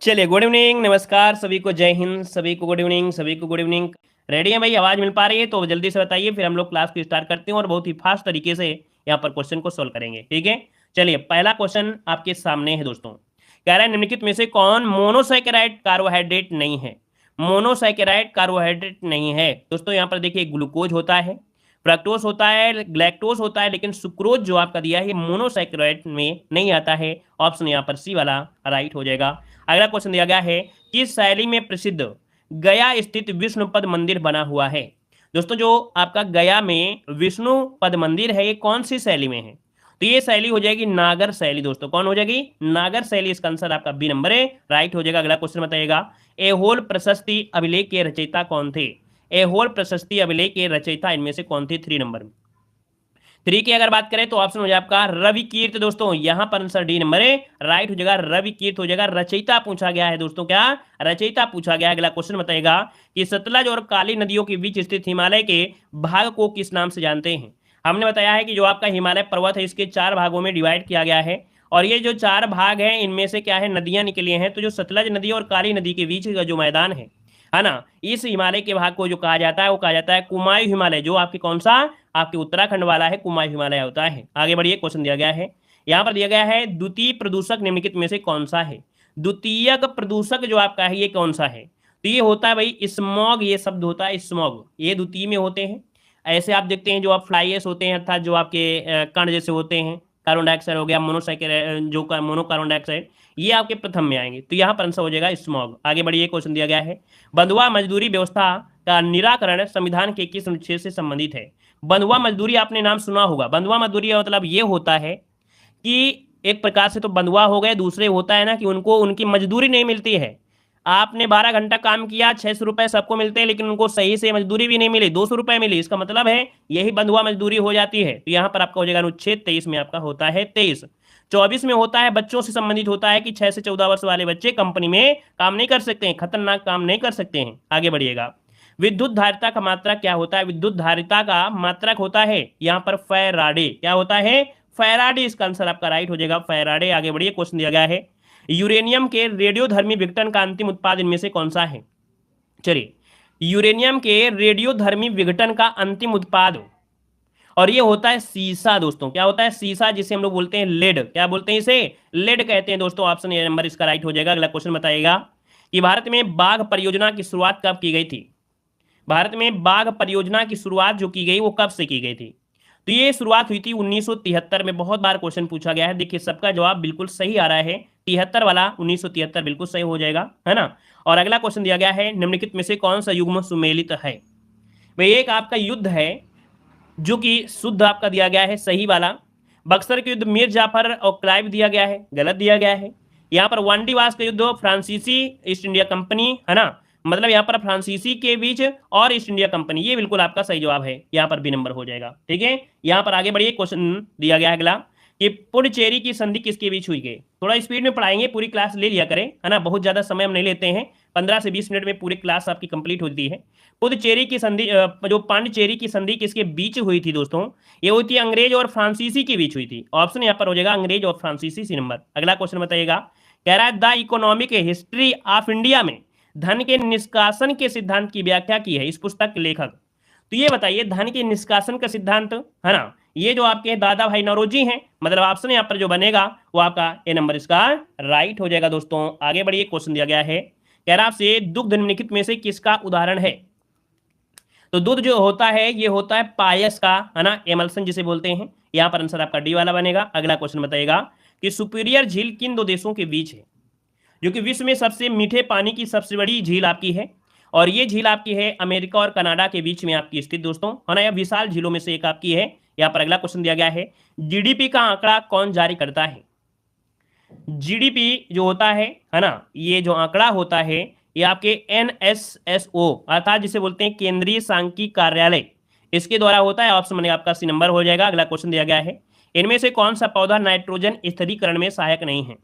चलिए, good evening, नमस्कार सभी को, जय हिंद, सभी को गुड इवनिंग, सभी को गुड इवनिंग। रेडी है भाई? आवाज मिल पा रही है तो जल्दी से बताइए, फिर हम लोग क्लास को स्टार्ट करते हैं और बहुत ही फास्ट तरीके से यहाँ पर क्वेश्चन को सोल्व करेंगे। ठीक है, चलिए पहला क्वेश्चन आपके सामने है दोस्तों। कह रहा है निम्नलिखित में से कौन मोनोसैकेराइड कार्बोहाइड्रेट नहीं है? मोनोसैकेराइड कार्बोहाइड्रेट नहीं है दोस्तों। यहाँ पर देखिए, ग्लूकोज होता है, फ्रक्टोज होता है, ग्लैक्टोज होता है, लेकिन सुक्रोज जो आपका दिया है ये मोनोसैकेराइड में नहीं आता है। ऑप्शन यहाँ पर सी वाला राइट हो जाएगा। अगला क्वेश्चन दिया गया है, किस शैली में प्रसिद्ध गया स्थित विष्णुपद मंदिर बना हुआ है? दोस्तों, जो आपका गया में विष्णुपद मंदिर है ये कौन सी शैली में है? तो ये शैली हो जाएगी नागर शैली दोस्तों। कौन हो जाएगी? नागर शैली। इसका आंसर आपका बी नंबर है, राइट हो जाएगा। अगला क्वेश्चन बताइएगा, एहोल प्रशस्ति अभिलेख के रचयिता कौन थे? एहोल प्रशस्ति अभिलेख के रचयिता इनमें से कौन थे? 3 नंबर में। 3 की अगर बात करें तो ऑप्शन हो जाए आपका रविकीर्त दोस्तों। यहां पर आंसर डी नंबर है, राइट हो जाएगा, रविकीर्त हो जाएगा। रचयिता पूछा गया है दोस्तों, क्या रचयिता पूछा गया है। अगला क्वेश्चन बताएगा कि सतलज और काली नदियों के बीच स्थित हिमालय के भाग को किस नाम से जानते हैं? हमने बताया है कि जो आपका हिमालय पर्वत है इसके 4 भागों में डिवाइड किया गया है, और ये जो 4 भाग हैं इनमें से क्या है, नदियां निकली हैं। तो जो सतलज नदी और काली नदी के बीच का जो मैदान है ना, इस हिमालय के भाग को जो कहा जाता है वो कहा जाता है कुमायूं हिमालय। जो आपके कौन सा, आपके उत्तराखंड वाला है, कुमायूं हिमालय होता है। आगे बढ़िए, क्वेश्चन दिया गया है, यहाँ पर दिया गया है द्वितीय प्रदूषक निम्नलिखित में से कौन सा है? द्वितीयक प्रदूषक जो आपका है ये कौन सा है? तो ये होता है भाई स्मॉग। ये शब्द होता है स्मॉग, ये द्वितीय में होते हैं। ऐसे आप देखते हैं जो आप फ्लाइएस होते हैं, अर्थात जो आपके कण जैसे होते हैं, कार्बन डाइऑक्साइड हो गया, मोनोसाइकिल जो मोनो कार्बन डाइऑक्साइड, ये आपके प्रथम में आएंगे। तो यहाँ पर आंसर हो जाएगा स्मॉग। आगे बढ़िए, क्वेश्चन दिया गया है, बंधुआ मजदूरी व्यवस्था का निराकरण संविधान के किस अनुच्छेद से संबंधित है? बंधुआ मजदूरी आपने नाम सुना होगा। बंधुआ मजदूरी का मतलब ये होता है कि एक प्रकार से तो बंधुआ हो गए, दूसरे होता है ना कि उनको उनकी मजदूरी नहीं मिलती है। आपने 12 घंटा काम किया, 600 रुपए सबको मिलते हैं, लेकिन उनको सही से मजदूरी भी नहीं मिली, 200 रुपए मिली। इसका मतलब है यही बंधुआ मजदूरी हो जाती है। तो यहाँ पर आपका हो जाएगा अनुच्छेद 23 में आपका होता है 23। 24 में होता है बच्चों से संबंधित होता है कि 6 से 14 वर्ष वाले बच्चे कंपनी में काम नहीं कर सकते हैं, खतरनाक काम नहीं कर सकते हैं। आगे बढ़िएगा, विद्युत धारिता का मात्रक क्या होता है? विद्युत धारिता का मात्रक होता है यहाँ पर फैराडे। क्या होता है? फैराडे। इसका आंसर आपका राइट हो जाएगा, फैराडे। आगे बढ़िए, क्वेश्चन दिया गया है, यूरेनियम के रेडियोधर्मी विघटन का अंतिम उत्पाद इनमें से कौन सा है? चलिए, यूरेनियम के रेडियोधर्मी विघटन का अंतिम उत्पाद, और ये होता है सीसा दोस्तों। क्या होता है? सीसा, जिसे हम लोग बोलते हैं लेड। क्या बोलते हैं इसे? लेड कहते हैं दोस्तों। ऑप्शन ए नंबर इसका राइट हो जाएगा। अगला क्वेश्चन बताइएगा कि भारत में बाघ परियोजना की शुरुआत कब की गई थी? भारत में बाघ परियोजना की शुरुआत जो की गई वो कब से की गई थी? तो ये शुरुआत हुई थी 1973 में। बहुत बार क्वेश्चन पूछा गया है, देखिए सबका जवाब बिल्कुल सही आ रहा है। 73 वाला 1973 बिल्कुल सही हो जाएगा, है ना। और अगला क्वेश्चन दिया गया है, निम्नलिखित में से कौन सा युग्म सुमेलित है? भाई एक आपका युद्ध है जो कि शुद्ध आपका दिया गया है सही वाला। बक्सर के युद्ध मीर जाफर और क्लाइव दिया गया है, गलत दिया गया है। यहाँ पर वांडीवास का युद्ध फ्रांसीसी ईस्ट इंडिया कंपनी, है ना, मतलब यहाँ पर फ्रांसीसी के बीच और ईस्ट इंडिया कंपनी, ये बिल्कुल आपका सही जवाब है। यहाँ पर बी नंबर हो जाएगा। ठीक है, यहाँ पर आगे बढ़िए, क्वेश्चन दिया गया है अगला कि पुडुचेरी की संधि किसके बीच हुई गई? थोड़ा स्पीड में पढ़ाएंगे, पूरी क्लास ले लिया करें, है ना, बहुत ज्यादा समय हम नहीं लेते हैं। 15 से 20 मिनट में पूरी क्लास आपकी कंप्लीट होती है। पुडुचेरी की संधि, जो पांडिचेरी की संधि किसके बीच हुई थी दोस्तों? ये हुई थी अंग्रेज और फ्रांसीसी के बीच हुई थी। ऑप्शन यहाँ पर हो जाएगा अंग्रेज और फ्रांसीसी, सी नंबर। अगला क्वेश्चन बताइएगा, कह रहा है the economic history of India में धन के निष्कासन के सिद्धांत की व्याख्या की है इस पुस्तक के लेखक। तो ये बताइए, धन के निष्कासन का सिद्धांत, है ना, ये जो आपके दादा भाई नौरोजी हैं, मतलब ऑप्शन यहाँ पर जो बनेगा वो आपका ए नंबर इसका राइट हो जाएगा दोस्तों। आगे बढ़िए, क्वेश्चन दिया गया है, कह रहा आपसे दुग्ध निम्नलिखित में से किसका उदाहरण है? तो दूध जो होता है ये होता है पायस का, है ना, एमल्सन जिसे बोलते हैं। यहाँ पर आंसर आपका डी वाला बनेगा। अगला क्वेश्चन बताइएगा कि सुपीरियर झील किन 2 देशों के बीच है? जो कि विश्व में सबसे मीठे पानी की सबसे बड़ी झील आपकी है, और ये झील आपकी है अमेरिका और कनाडा के बीच में आपकी स्थित दोस्तों, है ना, यह विशाल झीलों में से एक आपकी है। यहाँ पर अगला क्वेश्चन दिया गया है, जीडीपी का आंकड़ा कौन जारी करता है? जीडीपी जो होता है ना, ये जो आंकड़ा होता है ये आपके एनएसएसओ अर्थात जिसे बोलते हैं केंद्रीय सांख्यिकी कार्यालय, इसके द्वारा होता है। ऑप्शन बनेगा आपका सी नंबर हो जाएगा। अगला क्वेश्चन दिया गया है, इनमें से कौन सा पौधा नाइट्रोजन स्थिरीकरण में सहायक नहीं है?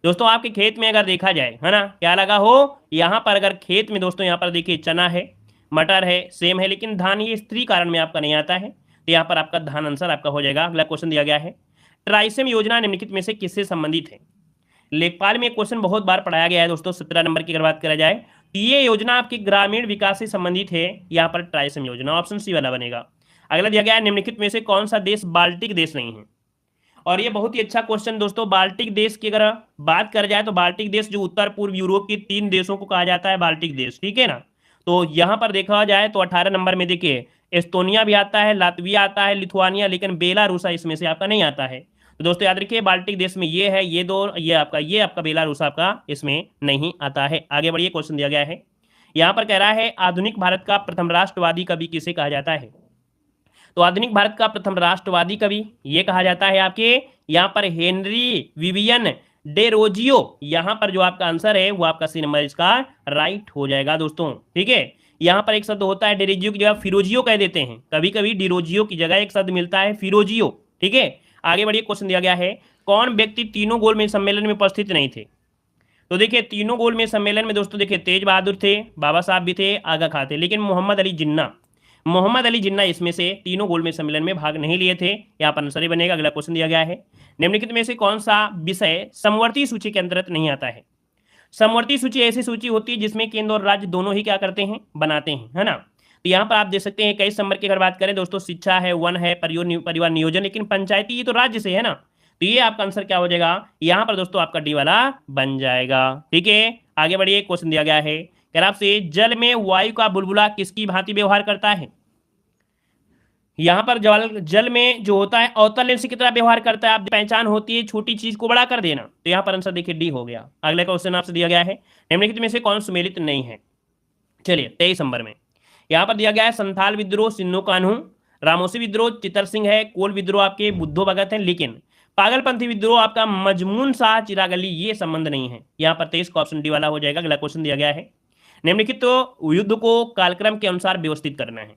दोस्तों आपके खेत में अगर देखा जाए, है ना, क्या लगा हो यहाँ पर, अगर खेत में दोस्तों यहाँ पर देखिए चना है, मटर है, सेम है, लेकिन धान ये स्थिरीकरण में आपका नहीं आता है। तो यहाँ पर आपका धान आंसर आपका हो जाएगा। अगला क्वेश्चन दिया गया है, ट्राइसेम योजना निम्नलिखित में से किससे संबंधित है? लेखपाल में एक क्वेश्चन बहुत बार पढ़ाया गया है दोस्तों, 17 नंबर की अगर बात करा जाए तो ये योजना आपकी ग्रामीण विकास से संबंधित है, यहाँ पर ट्राइसम योजना, ऑप्शन सी वाला बनेगा। अगला दिया गया है निम्नलिखित में से कौन सा देश बाल्टिक देश नहीं है। और ये बहुत ही अच्छा क्वेश्चन दोस्तों, बाल्टिक देश की अगर बात कर जाए तो बाल्टिक देश जो उत्तर पूर्व यूरोप के 3 देशों को कहा जाता है बाल्टिक देश, ठीक है ना। तो यहां पर देखा जाए तो 18 नंबर में देखिए एस्टोनिया भी आता है, लातविया आता है, लिथुआनिया, लेकिन बेलारूसा इसमें से आपका नहीं आता है। तो दोस्तों याद रखिए बाल्टिक देश में ये है, ये दो, ये आपका बेलारूस आपका इसमें नहीं आता है। आगे बढ़िए, क्वेश्चन दिया गया है, यहाँ पर कह रहा है आधुनिक भारत का प्रथम राष्ट्रवादी कवि किसे कहा जाता है। तो आधुनिक भारत का प्रथम राष्ट्रवादी कवि ये कहा जाता है आपके यहाँ पर हेनरी विवियन डेरोजियो। यहाँ पर जो आपका आंसर है वो आपका सी नंबर इसका राइट हो जाएगा दोस्तों, ठीक है। यहाँ पर एक शब्द होता है डेरोजियो की जगह फिरोजियो कह देते हैं, कभी कभी डिरोजियो की जगह एक शब्द मिलता है फिरोजियो, ठीक है। आगे बढ़िए, क्वेश्चन दिया गया है कौन व्यक्ति तीनों गोलमेज सम्मेलन में उपस्थित नहीं थे। तो देखिए तीनों गोलमेज सम्मेलन में दोस्तों देखिए तेज बहादुर थे, बाबा साहब भी थे, आगा खां थे, लेकिन मोहम्मद अली जिन्ना इसमें से तीनों गोलमेज सम्मेलन में भाग नहीं लिए थे, यहाँ पर आंसर ही बनेगा। अगला क्वेश्चन दिया गया है निम्नलिखित में से कौन सा विषय समवर्ती सूची के अंतर्गत नहीं आता है। समवर्ती सूची ऐसी सूची होती है जिसमें केंद्र और राज्य दोनों ही क्या करते हैं, बनाते हैं, है ना। तो यहाँ पर आप देख सकते हैं 21 नंबर की अगर बात करें दोस्तों, शिक्षा है, वन है, परिवार नियोजन, लेकिन पंचायती ये तो राज्य से है ना, तो ये आपका आंसर क्या हो जाएगा, यहाँ पर दोस्तों आपका डी वाला बन जाएगा, ठीक है। आगे बढ़िए, क्वेश्चन दिया गया है कह रहा आपसे जल में वायु का बुलबुला किसकी भांति व्यवहार करता है। यहाँ पर जल में जो होता है अवतल लेंस की तरह व्यवहार करता है, आप पहचान होती है छोटी चीज को बड़ा कर देना, तो यहाँ पर आंसर देखिए डी हो गया। अगला क्वेश्चन आपसे दिया गया है निम्नलिखित में से कौन सुमेलित नहीं है। चलिए 23 नंबर में यहाँ पर दिया गया है संथाल विद्रोह सिन्नो कान्हू, रामोसी विद्रोह चितर सिंह है, कोल विद्रोह आपके बुद्धो भगत है, लेकिन पागलपंथी विद्रोह आपका मजमून शाह चिराग अली, ये संबंध नहीं है। यहाँ पर 23 का ऑप्शन डी वाला हो जाएगा। अगला क्वेश्चन दिया गया है निम्नलिखित तो युद्ध को कालक्रम के अनुसार व्यवस्थित करना है।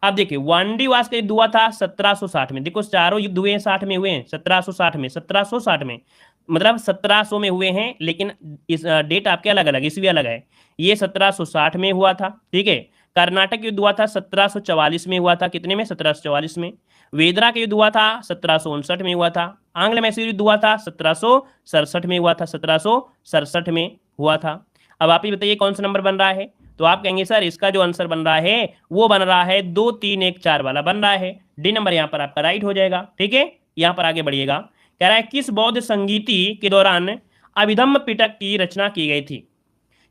अब देखिए वांडीवास का युद्ध हुआ था 1760 में, देखो चारों युद्ध हुए हैं 60 में हुए हैं, 1760 में मतलब 1700 में हुए हैं, लेकिन इस डेट आपके अलग अलग, इसलिए अलग है। ये 1760 में हुआ था, ठीक है। कर्नाटक युद्ध हुआ था 1744 में हुआ था, कितने में, 1744 में। वेदरा का युद्ध हुआ था 1759 में हुआ था। आंग्ल मैसूर युद्ध हुआ था 1767 में हुआ था, 1767 में हुआ था। अब आप ही बताइए कौन सा नंबर बन रहा है। तो आप कहेंगे सर इसका जो आंसर बन रहा है वो बन रहा है 2 3 1 4 वाला बन रहा है, डी नंबर यहाँ पर आपका राइट हो जाएगा, ठीक है। यहाँ पर आगे बढ़िएगा, कह रहा है किस बौद्ध संगीति के दौरान अभिधम्म पिटक की रचना की गई थी।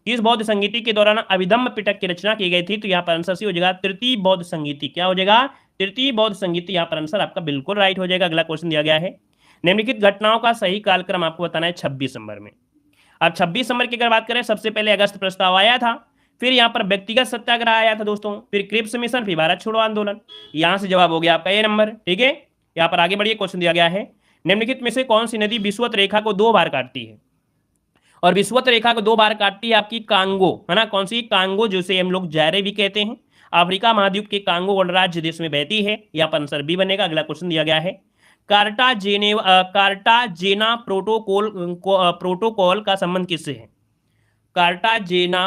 किस बौद्ध संगीति के दौरान अभिधम्म पिटक की रचना की गई थी, तो यहाँ पर आंसर सी हो जाएगा तृतीय बौद्ध संगीति। क्या हो जाएगा, तृतीय बौद्ध संगीति, यहाँ पर आंसर आपका बिल्कुल राइट हो जाएगा। अगला क्वेश्चन दिया गया है निम्नलिखित घटनाओं का सही कालक्रम आपको बताना है 26 नंबर में। अब 26 नंबर की अगर बात करें, सबसे पहले अगस्त प्रस्ताव आया था, फिर यहाँ पर व्यक्तिगत सत्याग्रह आया था दोस्तों, फिर क्रिप्स मिशन, फिर भारत छोड़ो आंदोलन। यहाँ से जवाब हो गया आपका ए नंबर, ठीक है। यहाँ पर आगे बढ़िए, क्वेश्चन दिया गया है निम्नलिखित में से कौन सी नदी विषुवत रेखा को 2 बार काटती है। और विषुवत रेखा को 2 बार काटती है आपकी कांगो, है ना, कौन सी, कांगो, जिसे हम लोग जायरे भी कहते हैं, अफ्रीका महाद्वीप के कांगो गणराज्य देश में बहती है। यहाँ पर आंसर बी बनेगा। अगला क्वेश्चन दिया गया है कार्टाजेना प्रोटोकॉल का संबंध किससे है। कार्टाजेना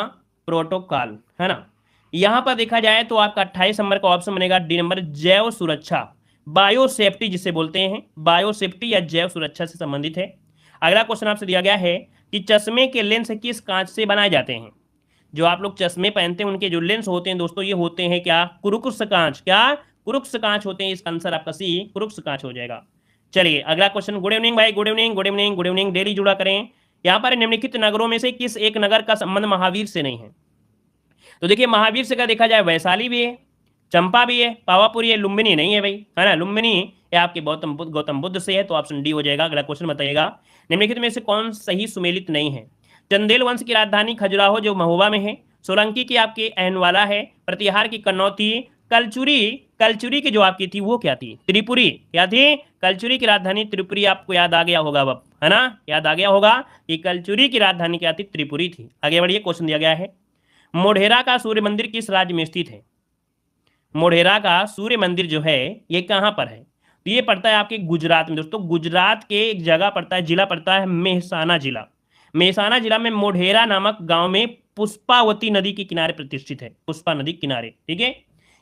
प्रोटोकॉल, है ना। यहां पर देखा जाए तो आपका 28 नंबर का ऑप्शन बनेगा डी नंबर, जैव सुरक्षा, बायो सेफ्टी जिसे बोलते हैं, बायो सेफ्टी या जैव सुरक्षा से संबंधित है। अगला क्वेश्चन आपसे दिया गया है कि चश्मे के लेंस किस कांच से बनाए जाते हैं। जो आप लोग चश्मे पहनते हैं उनके जो लेंस होते हैं दोस्तों, ये होते हैं क्या, कुरुक्स कांच, क्या कुरुक्स कांच होते हैं। इसका आंसर आपका सी कुरुक्स कांच हो जाएगा। चलिए अगला क्वेश्चन, गुड इवनिंग भाई, good evening, good evening, good evening, daily जुड़ा करें। यहाँ पर निम्नलिखित नगरों में से किस एक नगर का संबंध महावीर से नहीं है। तो देखिए महावीर से क्या देखा जाए, वैशाली भी है, चंपा भी है, पावापुरी है, लुम्बिनी नहीं है भाई, है ना। लुम्बिनी ये आपके गौतम बुद्ध से है, तो ऑप्शन डी हो जाएगा। अगला क्वेश्चन बताइएगा निम्नलिखित में से कौन सही सुमेलित नहीं है। चंदेल वंश की राजधानी खजुराहो जो महोबा में है, सोलंकी की आपकी अहनवाला है, प्रतिहार की कन्नौती, कलचुरी की जो आपकी थी वो क्या थी, त्रिपुरी, क्या थी, कलचुरी की राजधानी त्रिपुरी। आपको याद आ गया होगा अब, है ना, याद आ गया होगा कि कलचुरी की राजधानी क्या थी, त्रिपुरी थी। आगे बढ़िए, क्वेश्चन दिया गया है मोढेरा का सूर्य मंदिर किस राज्य में स्थित है। मोढेरा का सूर्य मंदिर जो है ये कहां पर है, तो ये पड़ता है आपके गुजरात में दोस्तों। गुजरात के एक जगह पड़ता है, जिला पड़ता है मेहसाना जिला। मेहसाना जिला में मोढेरा नामक गांव में पुष्पावती नदी के किनारे प्रतिष्ठित है, पुष्पा नदी किनारे, ठीक है।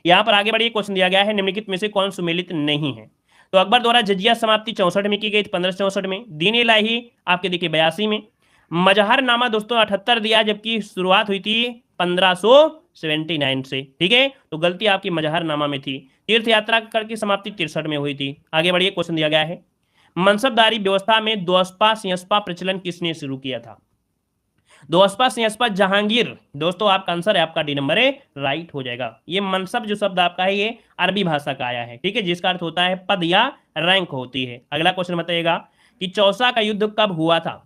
यहाँ पर आगे बढ़िए, क्वेश्चन दिया गया है निम्नलिखित में से कौन सुमेलित नहीं है। तो अकबर द्वारा जजिया समाप्ति 64 में की गई थी, 1564 में। दीन इलाही आपके देखिए 82 में। मजहरनामा दोस्तों 78 दिया, जबकि शुरुआत हुई थी 1579 से, ठीक है। तो गलती आपकी मजहरनामा में थी। तीर्थ यात्रा करके समाप्ति 63 में हुई थी। आगे बढ़िए, क्वेश्चन दिया गया है, मनसबदारी व्यवस्था में दोस्पा सिंहस्पा प्रचलन किसने शुरू किया था? दोस्पा सिंहस्पा जहांगीर। दोस्तों आपका आंसर है आपका डी नंबर है, राइट हो जाएगा। ये मनसब जो शब्द आपका है ये अरबी भाषा का आया है, ठीक है, जिसका अर्थ होता है पद या रैंक होती है। अगला क्वेश्चन बताइएगा कि चौसा का युद्ध कब हुआ था?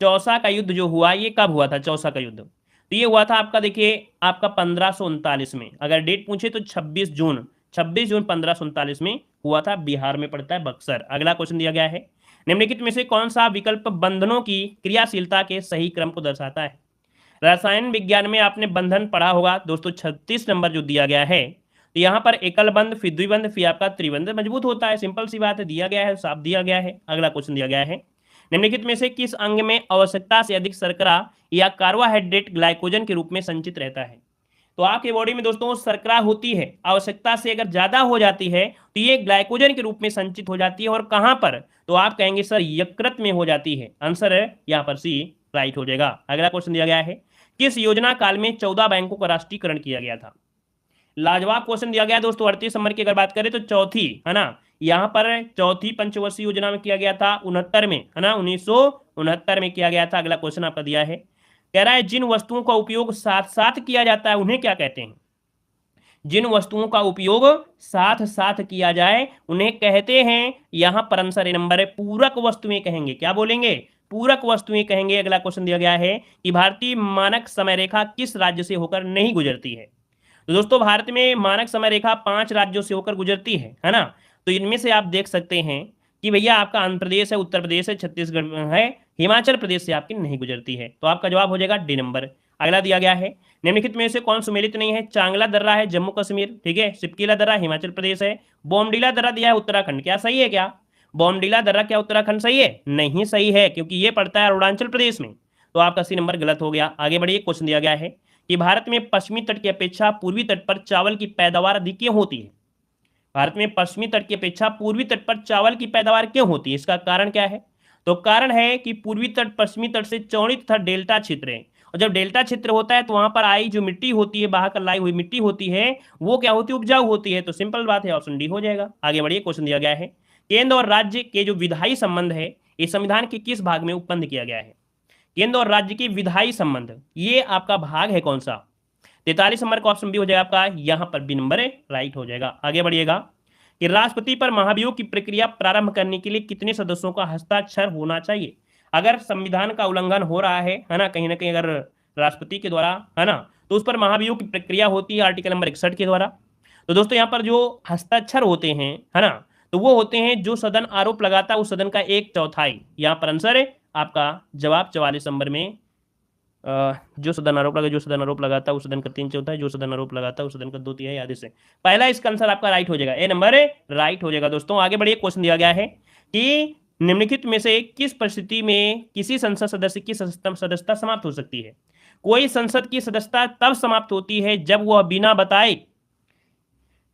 चौसा का युद्ध जो हुआ ये कब हुआ था? चौसा का युद्ध तो ये हुआ था आपका देखिए आपका 1539 में। अगर डेट पूछे तो 26 जून 1539 में हुआ था। बिहार में पड़ता है, बक्सर। अगला क्वेश्चन दिया गया है, निम्नलिखित में से कौन सा विकल्प बंधनों की क्रियाशीलता के सही क्रम को दर्शाता है? रसायन विज्ञान में आपने बंधन पढ़ा होगा दोस्तों। 36 नंबर जो दिया गया है, तो यहाँ पर एकल बंध, फिर द्विबंध, फिर आपका त्रिबंध मजबूत होता है। सिंपल सी बात है, दिया गया है, साफ दिया गया है। अगला क्वेश्चन दिया गया है, निम्नलिखित में से किस अंग में आवश्यकता से अधिक शर्करा या कार्बोहाइड्रेट ग्लाइकोजन के रूप में संचित रहता है? तो आपके बॉडी में दोस्तों शर्करा होती है, आवश्यकता से अगर ज्यादा हो जाती है तो ये ग्लाइकोजन के रूप में संचित हो जाती है। और कहां पर? तो आप कहेंगे सर यकृत में हो जाती है। आंसर है यहां पर सी, राइट हो जाएगा। अगला क्वेश्चन दिया गया है, किस योजना काल में 14 बैंकों का राष्ट्रीयकरण किया गया था? लाजवाब क्वेश्चन दिया गया दोस्तों। 38 नंबर की अगर बात करें तो चौथी है ना, यहाँ पर चौथी पंचवर्षीय योजना में किया गया था 69 में, है ना, 1969 में किया गया था। अगला क्वेश्चन आपका दिया है, कह रहा है जिन वस्तुओं का उपयोग साथ साथ किया जाता है उन्हें क्या कहते हैं? जिन वस्तुओं का उपयोग साथ साथ किया जाए उन्हें कहते हैं, यहां पर आंसर नंबर है पूरक वस्तुएं कहेंगे। क्या बोलेंगे? पूरक वस्तुएं कहेंगे। अगला क्वेश्चन दिया गया है कि भारतीय मानक समय रेखा किस राज्य से होकर नहीं गुजरती है? तो दोस्तों भारत में मानक समय रेखा 5 राज्यों से होकर गुजरती है ना। तो इनमें से आप देख सकते हैं कि भैया आपका आंध्र प्रदेश है, उत्तर प्रदेश है, छत्तीसगढ़ है, हिमाचल प्रदेश से आपकी नहीं गुजरती है। तो आपका जवाब हो जाएगा डी नंबर। अगला दिया गया है, निम्नलिखित में से कौन सुमेलित नहीं है? चांगला दर्रा है जम्मू कश्मीर, ठीक है, सिपकीला दर्रा हिमाचल प्रदेश है, बोमडीला दर्रा दिया है उत्तराखंड। क्या सही है? क्या बोमडीला दर्रा क्या उत्तराखंड सही है? नहीं सही है, क्योंकि ये पड़ता है अरुणाचल प्रदेश में। तो आपका सी नंबर गलत हो गया। आगे बढ़िए, क्वेश्चन दिया गया है कि भारत में पश्चिमी तट की अपेक्षा पूर्वी तट पर चावल की पैदावार अधिक क्यों होती है? भारत में पश्चिमी तट की अपेक्षा पूर्वी तट पर चावल की पैदावार क्यों होती है? इसका कारण क्या है? तो कारण है कि पूर्वी तट पश्चिमी तट से चौड़ी तथा डेल्टा क्षेत्र है, और जब डेल्टा क्षेत्र होता है तो वहां पर आई जो मिट्टी होती है, बाहर लाई हुई मिट्टी होती है, वो क्या होती है? उपजाऊ होती है। तो सिंपल बात है, ऑप्शन डी हो जाएगा। आगे बढ़िए, क्वेश्चन दिया गया है, केंद्र और राज्य के जो विधायी संबंध है इस संविधान के किस भाग में उत्पन्न किया गया है? केंद्र और राज्य के विधायी संबंध, ये आपका भाग है कौन सा? 43 नंबर का ऑप्शन बी हो जाएगा आपका, यहां पर बी नंबर है, राइट हो जाएगा। आगे बढ़िएगा कि राष्ट्रपति पर महाभियोग की प्रक्रिया प्रारंभ करने के लिए कितने सदस्यों का हस्ताक्षर होना चाहिए? अगर संविधान का उल्लंघन हो रहा है ना कहीं अगर राष्ट्रपति के द्वारा, है ना, तो उस पर महाभियोग की प्रक्रिया होती है आर्टिकल नंबर 61 के द्वारा। तो दोस्तों यहाँ पर जो हस्ताक्षर होते हैं, है ना, तो वो होते हैं जो सदन आरोप लगाता है उस सदन का 1/4। यहाँ पर आंसर है आपका जवाब 44 नंबर में जो सदन आरोप लगाता है उस सदन का 3/4, जो सदन आरोप लगाता है उस सदन का 2/3 आदि से पहला इसका आंसर आपका राइट हो जाएगा, ए नंबर राइट हो जाएगा। दोस्तों आगे बढ़िए, क्वेश्चन दिया गया है कि निम्नलिखित में से किस परिस्थिति में किसी संसद सदस्य की सदस्यता समाप्त हो सकती है? कोई संसद की सदस्यता तब समाप्त होती है जब वह बिना बताए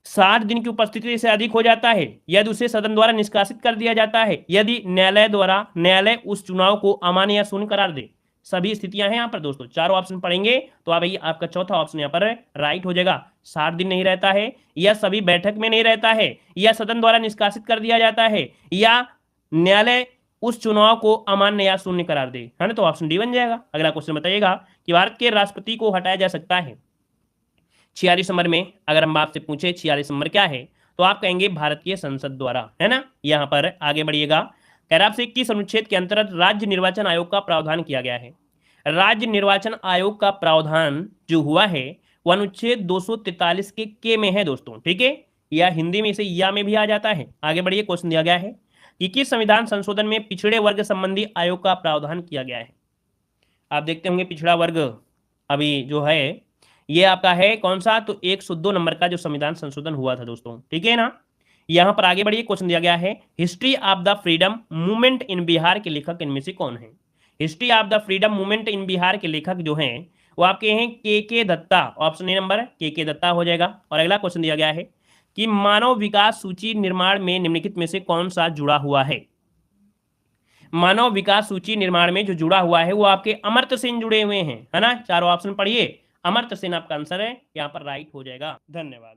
60 दिन की उपस्थिति से अधिक हो जाता है, यदि उसे सदन द्वारा निष्कासित कर दिया जाता है, यदि न्यायालय उस चुनाव को अमान्य या शून्य करार दे। सभी स्थितियां हैं यहाँ पर दोस्तों। चारों ऑप्शन पढ़ेंगे तो आप आपका चौथा ऑप्शन यहाँ पर राइट हो जाएगा। 60 दिन नहीं रहता है, या सभी बैठक में नहीं रहता है, या सदन द्वारा निष्कासित कर दिया जाता है, या न्यायालय उस चुनाव को अमान्य या शून्य करार दे, है ना। तो ऑप्शन डी बन जाएगा। अगला क्वेश्चन बताइएगा कि भारत के राष्ट्रपति को हटाया जा सकता है 46 नंबर में। अगर हम आपसे पूछे 46 नंबर क्या है, तो आप कहेंगे भारतीय संसद द्वारा, है ना। यहां पर आगे बढ़िएगा, कह रहा आपसे किस अनुच्छेद के अंतर्गत राज्य निर्वाचन आयोग का प्रावधान किया गया है? राज्य निर्वाचन आयोग का प्रावधान जो हुआ है वह अनुच्छेद 243 के में है दोस्तों, ठीक है, या हिंदी में इसे या में भी आ जाता है। आगे बढ़िए, क्वेश्चन दिया गया है कि किस संविधान संशोधन में पिछड़े वर्ग संबंधी आयोग का प्रावधान किया गया है? आप देखते होंगे पिछड़ा वर्ग अभी जो है ये आपका है कौन सा? तो 102 नंबर का जो संविधान संशोधन हुआ था दोस्तों, ठीक है ना। यहां पर आगे बढ़िए, क्वेश्चन दिया गया है history of the freedom movement in Bihar के लेखक इनमें से कौन है? History of the freedom movement in Bihar के लेखक जो हैं वो आपके हैं के दत्ता। ऑप्शन ए नंबर के दत्ता हो जाएगा। और अगला क्वेश्चन दिया गया है कि मानव विकास सूची निर्माण में निम्नलिखित में से कौन सा जुड़ा हुआ है। मानव विकास सूची निर्माण में जो जुड़ा हुआ है वो आपके अमर्त्य सेन जुड़े हुए हैं, है ना। चारों ऑप्शन पढ़िए, अमर्त्य सेन आपका आंसर है, यहां पर राइट हो जाएगा। धन्यवाद।